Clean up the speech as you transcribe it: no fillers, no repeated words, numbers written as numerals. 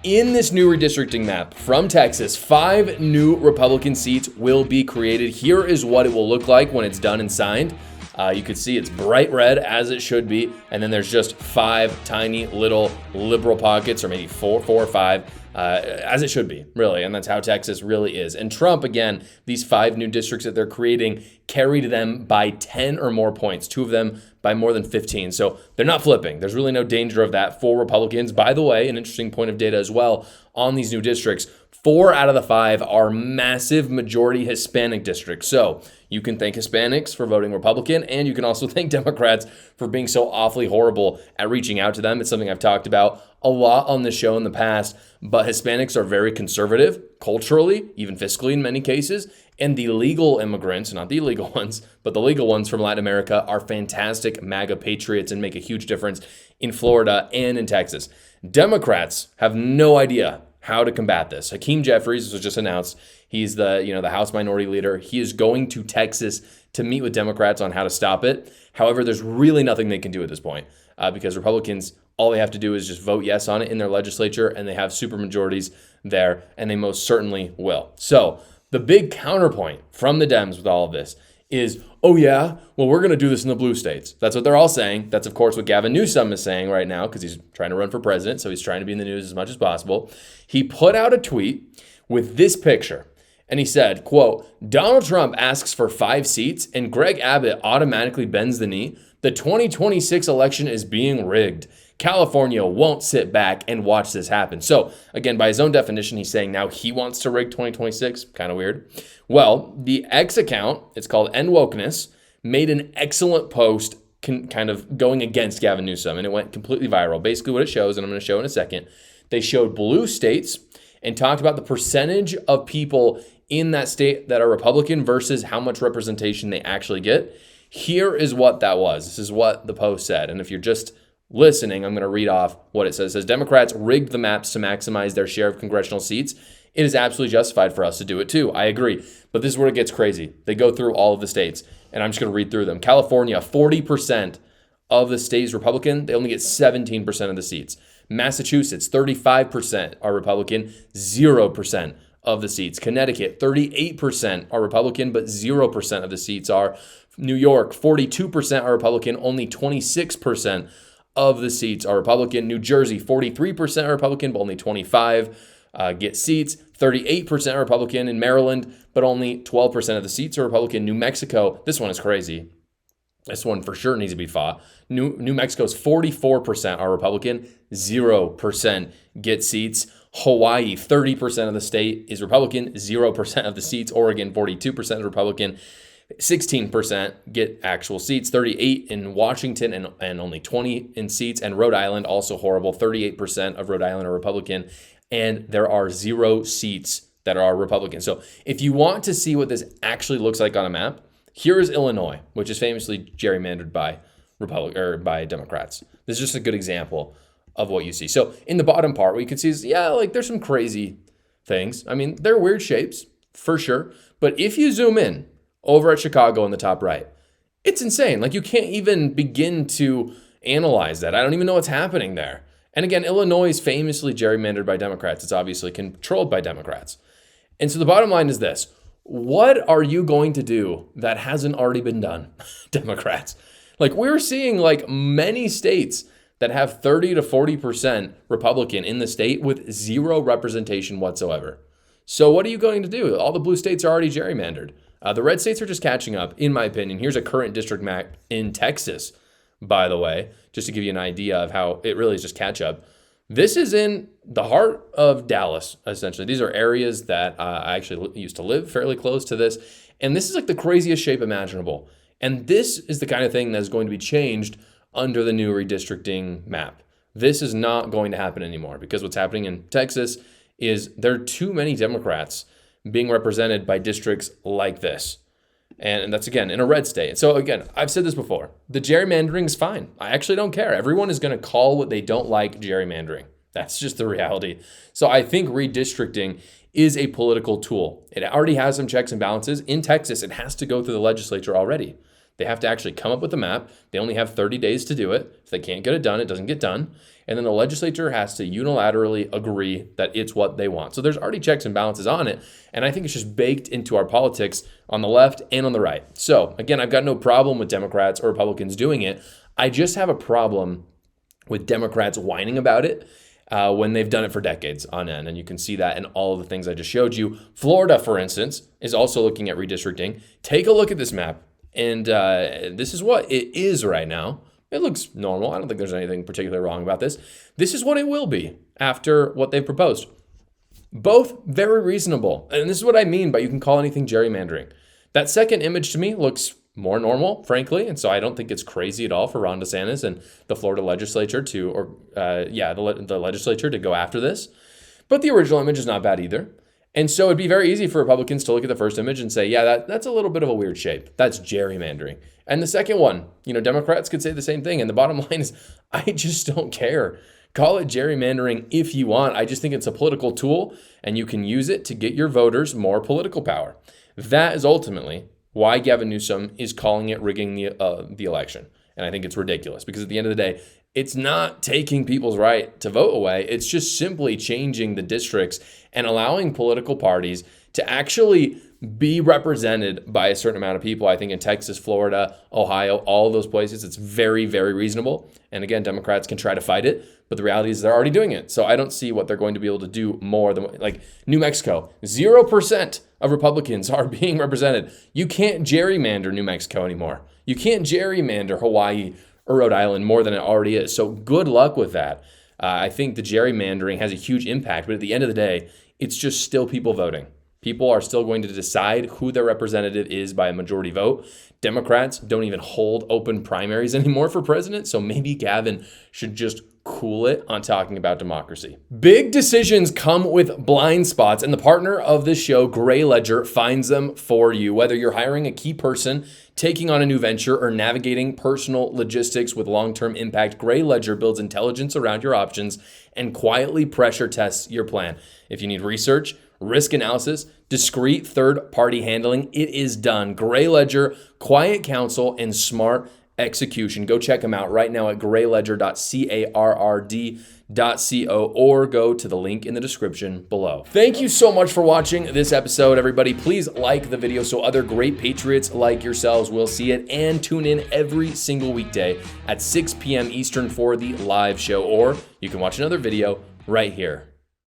In this new redistricting map from Texas, 5 new Republican seats will be created. Here is what it will look like when it's done and signed. You can see it's bright red, as it should be, and then there's just 5 tiny little liberal pockets, or maybe four or five, as it should be, really, and that's how Texas really is. And Trump, again, these 5 new districts that they're creating carried them by 10 or more points, 2 of them by more than 15. So they're not flipping. There's really no danger of that for Republicans. By the way, an interesting point of data as well on these new districts, 4 out of the 5 are massive majority Hispanic districts. So you can thank Hispanics for voting Republican, and you can also thank Democrats for being so awfully horrible at reaching out to them. It's something I've talked about a lot on the show in the past, but Hispanics are very conservative culturally, even fiscally in many cases, and the legal immigrants, not the illegal ones, but the legal ones from Latin America are fantastic MAGA patriots and make a huge difference in Florida and in Texas. Democrats have no idea how to combat this. Hakeem Jeffries, this was just announced, he's the House Minority Leader. He is going to Texas to meet with Democrats on how to stop it. However, there's really nothing they can do at this point because Republicans, all they have to do is just vote yes on it in their legislature, and they have super majorities there, and they most certainly will. So the big counterpoint from the Dems with all of this is, oh yeah, well, we're going to do this in the blue states. That's what they're all saying. That's, of course, what Gavin Newsom is saying right now because he's trying to run for president, so he's trying to be in the news as much as possible. He put out a tweet with this picture, and he said, quote, Donald Trump asks for 5 seats, and Greg Abbott automatically bends the knee. The 2026 election is being rigged. California won't sit back and watch this happen. So, again, by his own definition, he's saying now he wants to rig 2026. Kind of weird. Well, the X account, it's called End Wokeness, made an excellent post kind of going against Gavin Newsom, and it went completely viral. Basically what it shows, and I'm going to show in a second, they showed blue states and talked about the percentage of people in that state that are Republican versus how much representation they actually get. Here is what that was. This is what the post said. And if you're just listening, I'm going to read off what it says. It says, Democrats rigged the maps to maximize their share of congressional seats. It is absolutely justified for us to do it too. I agree. But this is where it gets crazy. They go through all of the states, and I'm just going to read through them. California, 40% of the state is Republican. They only get 17% of the seats. Massachusetts, 35% are Republican, 0% of the seats. Connecticut, 38% are Republican, but 0% of the seats are. New York, 42% are Republican, only 26% of the seats are Republican. New Jersey, 43% are Republican, but only 25 get seats. 38% are Republican in Maryland, but only 12% of the seats are Republican. New Mexico, this one is crazy. This one for sure needs to be fought. New Mexico's 44% are Republican, 0% get seats. Hawaii, 30% of the state is Republican, 0% of the seats. Oregon, 42% is Republican. 16% get actual seats, 38 in Washington and only 20 in seats. And Rhode Island, also horrible, 38% of Rhode Island are Republican, and there are 0 seats that are Republican. So if you want to see what this actually looks like on a map, here is Illinois, which is famously gerrymandered by by Democrats. This is just a good example of what you see. So in the bottom part, what you can see is, yeah, like there's some crazy things. I mean, they're weird shapes for sure. But if you zoom in, over at Chicago in the top right, it's insane. Like you can't even begin to analyze that. I don't even know what's happening there. And again, Illinois is famously gerrymandered by Democrats. It's obviously controlled by Democrats. And so the bottom line is this. What are you going to do that hasn't already been done, Democrats? Like we're seeing like many states that have 30 to 40% Republican in the state with 0 representation whatsoever. So what are you going to do? All the blue states are already gerrymandered. The red states are just catching up, in my opinion. Here's a current district map in Texas, by the way, just to give you an idea of how it really is just catch up. This is in the heart of Dallas, essentially. These are areas that I actually used to live fairly close to this. And this is like the craziest shape imaginable. And this is the kind of thing that is going to be changed under the new redistricting map. This is not going to happen anymore because what's happening in Texas is there are too many Democrats being represented by districts like this. And that's, again, in a red state. So, again, I've said this before. The gerrymandering is fine. I actually don't care. Everyone is going to call what they don't like gerrymandering. That's just the reality. So I think redistricting is a political tool. It already has some checks and balances. In Texas, it has to go through the legislature already. They have to actually come up with a map. They only have 30 days to do it. If they can't get it done, it doesn't get done. And then the legislature has to unilaterally agree that it's what they want. So there's already checks and balances on it. And I think it's just baked into our politics on the left and on the right. So again, I've got no problem with Democrats or Republicans doing it. I just have a problem with Democrats whining about it when they've done it for decades on end. And you can see that in all of the things I just showed you. Florida, for instance, is also looking at redistricting. Take a look at this map. And this is what it is right now. It looks normal. I don't think there's anything particularly wrong about this. This is what it will be after what they've proposed. Both very reasonable. And this is what I mean by you can call anything gerrymandering. That second image to me looks more normal, frankly. And so I don't think it's crazy at all for Ron DeSantis and the Florida legislature the legislature to go after this. But the original image is not bad either. And so it'd be very easy for Republicans to look at the first image and say, yeah, that's a little bit of a weird shape. That's gerrymandering. And the second one, Democrats could say the same thing. And the bottom line is, I just don't care. Call it gerrymandering if you want. I just think it's a political tool and you can use it to get your voters more political power. That is ultimately why Gavin Newsom is calling it rigging the election. And I think it's ridiculous because at the end of the day, it's not taking people's right to vote away. It's just simply changing the districts and allowing political parties to actually be represented by a certain amount of people. I think in Texas, Florida, Ohio, all of those places, it's very, very reasonable. And again, Democrats can try to fight it, but the reality is they're already doing it. So I don't see what they're going to be able to do more than like New Mexico. 0% of Republicans are being represented. You can't gerrymander New Mexico anymore. You can't gerrymander Hawaii or Rhode Island more than it already is. So good luck with that. I think the gerrymandering has a huge impact, but at the end of the day, it's just still people voting. People are still going to decide who their representative is by a majority vote. Democrats don't even hold open primaries anymore for president, so maybe Gavin should just cool it on talking about democracy. Big decisions come with blind spots, and the partner of this show, Gray Ledger, finds them for you. Whether you're hiring a key person, taking on a new venture, or navigating personal logistics with long-term impact, Gray Ledger builds intelligence around your options and quietly pressure tests your plan. If you need research, risk analysis, discrete third-party handling, it is done. Gray Ledger, quiet counsel, and smart execution. Go check them out right now at grayledger.carrd.co or go to the link in the description below. Thank you so much for watching this episode, everybody. Please like the video so other great patriots like yourselves will see it, and tune in every single weekday at 6 p.m. Eastern for the live show, or you can watch another video right here.